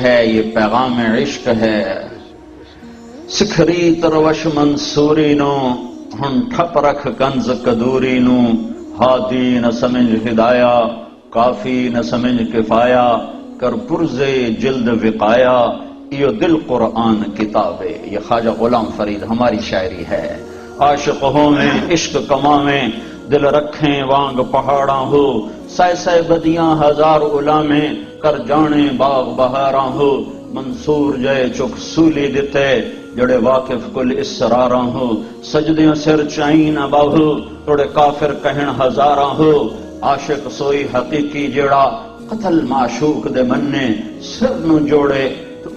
ہے، یہ پیغام عشق ہے۔ سکھری تروش منصوری نو ہن ٹھپ رکھ کنز کدوری نو، ہادی نہ سمجھ ہدایا کافی نہ سمجھ کفایا، کر پرزے جلد وقایا یہ دل قرآن کتابے۔ یہ خواجہ غلام فرید ہماری شاعری ہے۔ عاشق ہوں میں عشق کماویں، دل رکھیں وانگ پہاڑاں ہو، سہ سہ بدیاں ہزار غلامیں، کر جانے باغ بہاراں ہو، منصور جے چک سولی دیتے، جڑے واقف کل اسراراں ہو، سجدیوں سر چائیں نہ باہو، توڑے کافر کہن ہزاراں ہو، عاشق سوئی حقیقی جڑا، قتل معشوق دے مننے، سر نو جوڑے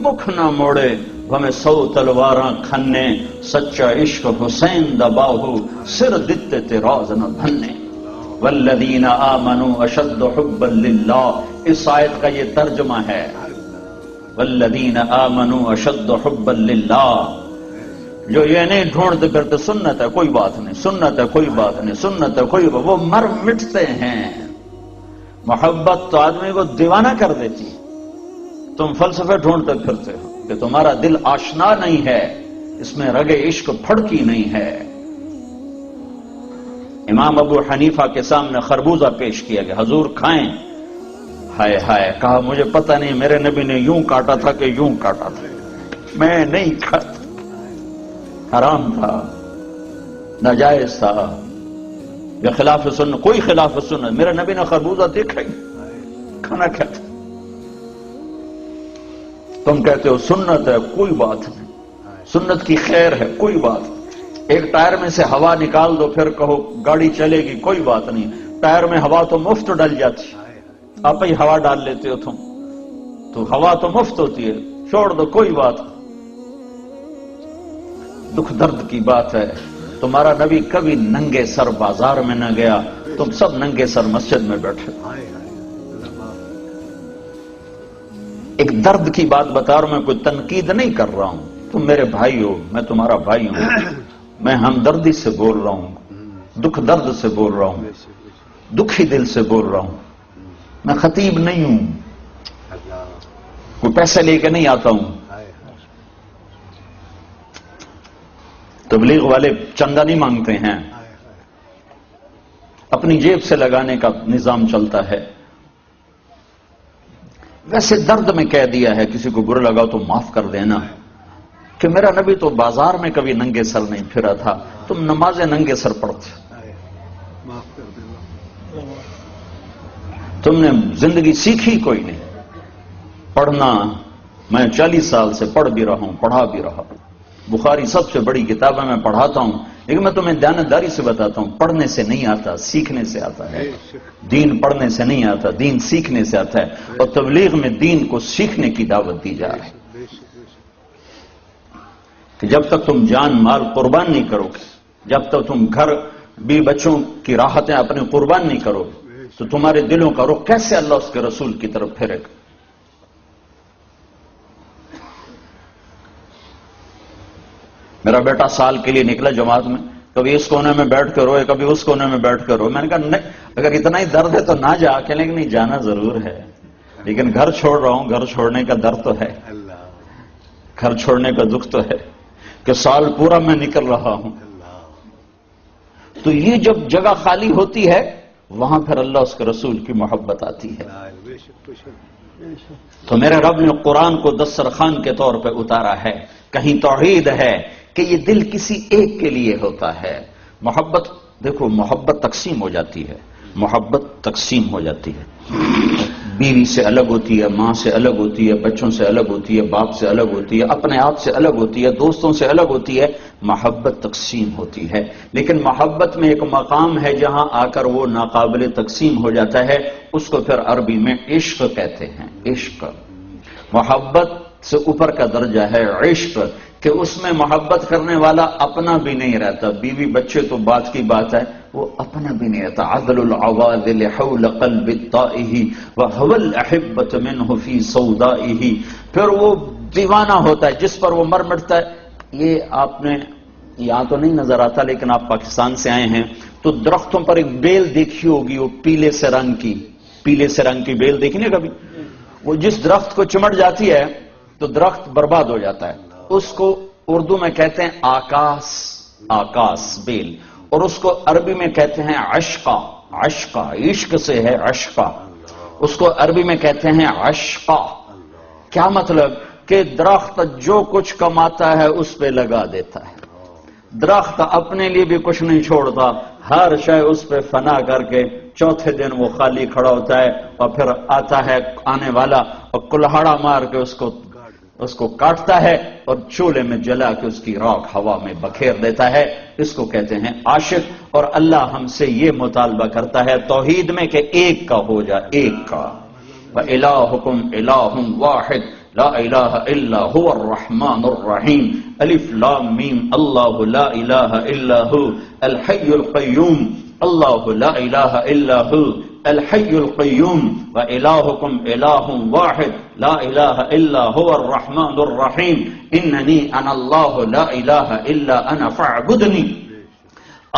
مکھ نہ موڑے، ہمیں 100 تلواراں کھنے، سچا عشق حسین دا باہو، سر دتے تے راز نہ بھنے۔ والذین آمنوا اشد حبا للہ، اس آیت کا یہ ترجمہ ہے، والذین آمنوا اشد حبا للہ۔ جو یہ نہیں ڈھونڈتے پھرتے سنت ہے کوئی بات نہیں، سنت ہے کوئی بات نہیں، سنت ہے کوئی بات، وہ مر مٹتے ہیں۔ محبت تو آدمی کو دیوانہ کر دیتی، تم فلسفے ڈھونڈتے پھرتے ہو کہ تمہارا دل آشنا نہیں ہے، اس میں رگ عشق پھڑکی نہیں ہے۔ امام ابو حنیفہ کے سامنے خربوزہ پیش کیا کہ حضور کھائیں، ہائے ہائے، کہا مجھے پتہ نہیں میرے نبی نے یوں کاٹا تھا کہ یوں کاٹا تھا، میں نہیں کھاتا، حرام تھا، ناجائز تھا، یہ خلاف سنت، کوئی خلاف سنت، میرے نبی نے خربوزہ دیکھا ہی کھانا کیا تھا۔ تم کہتے ہو سنت ہے کوئی بات نہیں، سنت کی خیر ہے کوئی بات نہیں، ایک ٹائر میں سے ہوا نکال دو پھر کہو گاڑی چلے گی کوئی بات نہیں، ٹائر میں ہوا تو مفت ڈل جاتی، آپ ہی ہوا ڈال لیتے ہو تم، تو ہوا تو مفت ہوتی ہے، چھوڑ دو کوئی بات نہیں۔ دکھ درد کی بات ہے، تمہارا نبی کبھی ننگے سر بازار میں نہ گیا، تم سب ننگے سر مسجد میں بیٹھے۔ ایک درد کی بات بتا رہا ہوں، میں کوئی تنقید نہیں کر رہا ہوں، تم میرے بھائی ہو، میں تمہارا بھائی ہوں، میں ہمدردی سے بول رہا ہوں، دکھ درد سے بول رہا ہوں، دکھی دل سے بول رہا ہوں، میں خطیب نہیں ہوں، کوئی پیسے لے کے نہیں آتا ہوں، تبلیغ والے چندہ نہیں مانگتے ہیں، اپنی جیب سے لگانے کا نظام چلتا ہے۔ ویسے درد میں کہہ دیا ہے، کسی کو برا لگا تو معاف کر دینا، کہ میرا نبی تو بازار میں کبھی ننگے سر نہیں پھرا تھا، تم نمازیں ننگے سر پڑھتے، تم نے زندگی سیکھی کوئی نہیں۔ پڑھنا میں 40 سال سے پڑھ بھی رہا ہوں، پڑھا بھی رہا ہوں، بخاری سب سے بڑی کتاب ہے، میں پڑھاتا ہوں، لیکن میں تمہیں دیانتداری سے بتاتا ہوں، پڑھنے سے نہیں آتا، سیکھنے سے آتا ہے۔ دین پڑھنے سے نہیں آتا، دین سیکھنے سے آتا ہے، اور تبلیغ میں دین کو سیکھنے کی دعوت دی جا رہی ہے کہ جب تک تم جان مال قربان نہیں کرو گے، جب تک تم گھر بھی بچوں کی راحتیں اپنے قربان نہیں کرو گے، تو تمہارے دلوں کا رخ کیسے اللہ اس کے رسول کی طرف پھرے گا؟ میرا بیٹا سال کے لیے نکلا جماعت میں، کبھی اس کونے میں بیٹھ کر روئے، کبھی اس کونے میں بیٹھ کر روئے، میں نے کہا نہیں، اگر اتنا ہی درد ہے تو نہ جا، کہنے کہ نہیں جانا ضرور ہے، لیکن گھر چھوڑ رہا ہوں، گھر چھوڑنے کا درد تو ہے، گھر چھوڑنے کا دکھ تو ہے کہ سال پورا میں نکل رہا ہوں۔ تو یہ جب جگہ خالی ہوتی ہے، وہاں پھر اللہ اس کے رسول کی محبت آتی ہے۔ تو میرے رب نے قرآن کو دسترخوان کے طور پہ اتارا ہے، کہیں توحید ہے کہ یہ دل کسی ایک کے لیے ہوتا ہے۔ محبت دیکھو، محبت تقسیم ہو جاتی ہے، محبت تقسیم ہو جاتی ہے، بیوی سے الگ ہوتی ہے، ماں سے الگ ہوتی ہے، بچوں سے الگ ہوتی ہے، باپ سے الگ ہوتی ہے، اپنے آپ سے الگ ہوتی ہے، دوستوں سے الگ ہوتی ہے، محبت تقسیم ہوتی ہے۔ لیکن محبت میں ایک مقام ہے جہاں آ کر وہ ناقابل تقسیم ہو جاتا ہے، اس کو پھر عربی میں عشق کہتے ہیں۔ عشق محبت سے اوپر کا درجہ ہے عشق، کہ اس میں محبت کرنے والا اپنا بھی نہیں رہتا، بیوی بچے تو بات کی بات ہے، وہ اپنا بھی نہیں رہتا۔ عدل العوادل حول قلب الطائہ وهو الاحبۃ منہ فی سودائہ، پھر وہ دیوانہ ہوتا ہے جس پر وہ مر مٹتا ہے۔ یہ آپ نے یہاں تو نہیں نظر آتا، لیکن آپ پاکستان سے آئے ہیں تو درختوں پر ایک بیل دیکھی ہوگی، وہ پیلے سے رنگ کی، پیلے سے رنگ کی بیل دیکھی نا کبھی، وہ جس درخت کو چمٹ جاتی ہے تو درخت برباد ہو جاتا ہے. اس کو اردو میں کہتے ہیں آکاس، آکاس بیل، اور اس کو عربی میں کہتے ہیں عشقہ. عشقہ عشق سے ہے عشقہ، اس کو عربی میں کہتے ہیں عشقہ. کیا مطلب؟ کہ درخت جو کچھ کماتا ہے اس پہ لگا دیتا ہے. درخت اپنے لیے بھی کچھ نہیں چھوڑتا، ہر شے اس پہ فنا کر کے چوتھے دن وہ خالی کھڑا ہوتا ہے، اور پھر آتا ہے آنے والا اور کلہاڑا مار کے اس کو کاٹتا ہے اور چولہے میں جلا کے اس کی راکھ ہوا میں بکھیر دیتا ہے. اس کو کہتے ہیں عاشق. اور اللہ ہم سے یہ مطالبہ کرتا ہے توحید میں کہ ایک کا ہو جا، ایک کا. وَإِلَٰهُكُمْ إِلَٰهٌ وَاحِدٌ لا الہ الا هو الرحمن الرحیم. الف لام میم. اللہ لا الہ الا هو الحی القیوم. اللہ لا الہ الا هو الحی القیوم. وإلہکم الہ واحد لا الہ الا هو الرحمن الرحیم. اننی انا اللہ لا الہ الا انا فاعبدنی.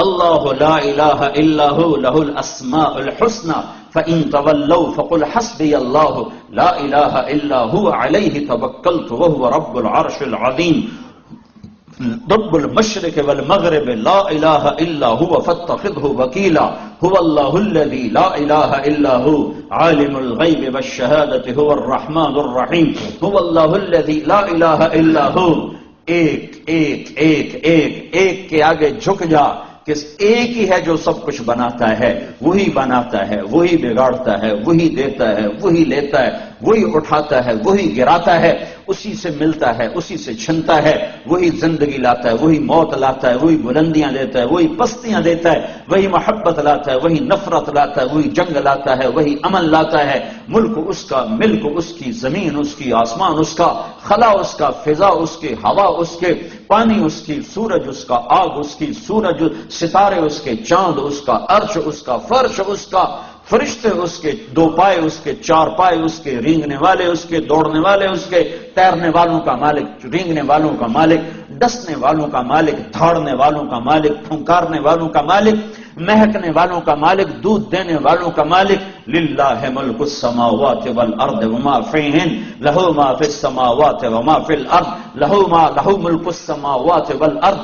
اللہ لا الہ الا هو له الاسماء الحسنى فإن تولوا فقل حسبي الله لا إله إلا هو عليه توكلت وهو رب العرش العظيم. رب المشرق والمغرب لا إله إلا هو فاتخذه وكيلا. هو الله الذي لا إله إلا هو عالم الغيب والشهادة هو الرحمن الرحيم. هو الله الذي لا إله إلا هو. ایک ایک ایک ایک ایک کے آگے جھک جا کہ ایک ہی ہے جو سب کچھ بناتا ہے، وہی بناتا ہے، وہی بگاڑتا ہے، وہی دیتا ہے، وہی لیتا ہے، وہی اٹھاتا ہے، وہی گراتا ہے، اسی سے ملتا ہے، اسی سے چھنتا ہے. وہی زندگی لاتا ہے، وہی موت لاتا ہے، وہی بلندیاں دیتا ہے، وہی پستیاں دیتا ہے، وہی محبت لاتا ہے، وہی نفرت لاتا ہے، وہی جنگ لاتا ہے، وہی امن لاتا ہے. ملک اس کا، ملک اس کی، زمین اس کی، آسمان اس کا، خلا اس کا، فضا اس کی، ہوا اس کے، پانی اس کی، سورج اس کا، آگ اس کی، سورج ستارے اس کے، چاند اس کا، عرش اس کا، فرش اس کا، فرشتے اس کے، دو پائے اس کے، چار پائے اس کے، رینگنے والے اس کے، دوڑنے والے اس کے، تیرنے والوں کا مالک، رینگنے والوں کا مالک، ڈسنے والوں کا مالک، دھاڑنے والوں کا مالک، پھنکارنے والوں کا مالک، مہکنے والوں کا مالک، دودھ دینے والوں کا مالک. للہ ملک السماوات والارض وما فیہن لہ ما فی السماوات وما فی الارض لہ ملک السماوات والارض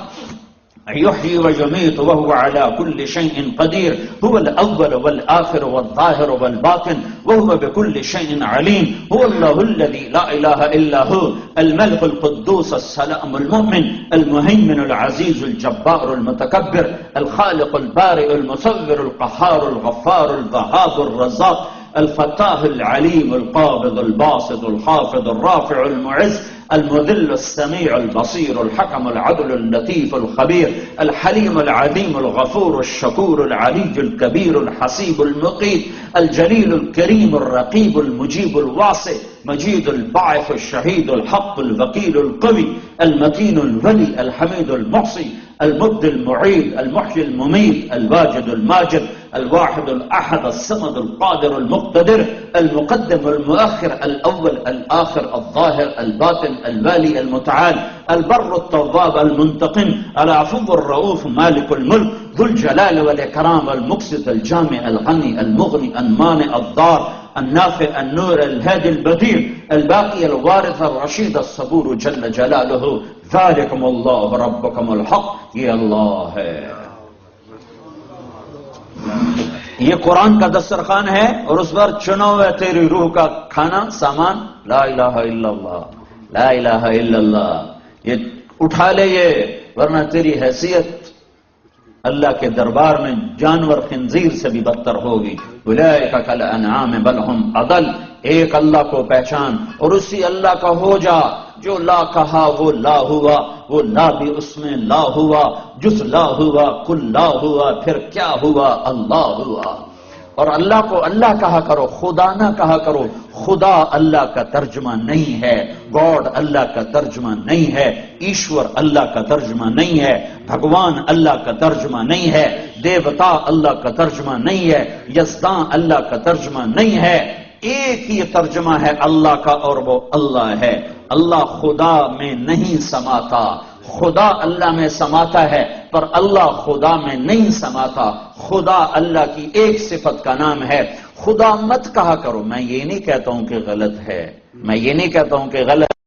يحيي ويميت وهو على كل شيء قدير. هو الأول والآخر والظاهر والباطن وهو بكل شيء عليم. هو الله الذي لا إله إلا هو الملك القدوس السلام المؤمن المهيمن العزيز الجبار المتكبر الخالق البارئ المصور القهار الغفار الوهاب الرزاق الفتاح العليم القابض الباسط الخافض الرافع المعز المذل السميع البصير الحكم العدل اللطيف الخبير الحليم العظيم الغفور الشكور العلي الكبير الحسيب المقيت الجليل الكريم الرقيب المجيب الواسع مجيد الباعث الشهيد الحق الوكيل القوي المتين الولي الحميد المحصي المبدي المعيد المحيي المميت الواجد الماجد الواحد الأحد الصمد القادر المقتدر المقدم المؤخر الأول الآخر الظاهر الباطن الوالي المتعال البر التواب المنتقم العفو الرؤوف مالك الملك ذو الجلال والإكرام المقسط الجامع الغني المغني المانع الضار النافع النور الهادي البديع الباقي الوارث الرشيد الصبور جل جلاله. ذلكم الله ربكم الحق. یہ اللہ ہے. یہ قرآن کا دسترخوان ہے اور اس پر چنا ہوا تیری روح کا کھانا سامان لا الہ الا اللہ لا الہ الا اللہ. یہ اٹھا لے یہ، ورنہ تیری حیثیت اللہ کے دربار میں جانور خنزیر سے بھی بدتر ہوگی. اولئک کالانعام بل هم اضل. ایک اللہ کو پہچان اور اسی اللہ کا ہو جا. جو لا کہا وہ لا ہوا، وہ لا بھی اس میں لا ہوا، جس لا ہوا کل لا ہوا، پھر کیا ہوا؟ اللہ ہوا. اور اللہ کو اللہ کہا کرو، خدا نہ کہا کرو. خدا اللہ کا ترجمہ نہیں ہے، گاڈ اللہ کا ترجمہ نہیں ہے، ایشور اللہ کا ترجمہ نہیں ہے، بھگوان اللہ کا ترجمہ نہیں ہے، دیوتا اللہ کا ترجمہ نہیں ہے، یزداں اللہ کا ترجمہ نہیں ہے. ایک ہی ترجمہ ہے اللہ کا اور وہ اللہ ہے. اللہ خدا میں نہیں سماتا، خدا اللہ میں سماتا ہے پر اللہ خدا میں نہیں سماتا. خدا اللہ کی ایک صفت کا نام ہے. خدا مت کہا کرو. میں یہ نہیں کہتا ہوں کہ غلط ہے، میں یہ نہیں کہتا ہوں کہ غلط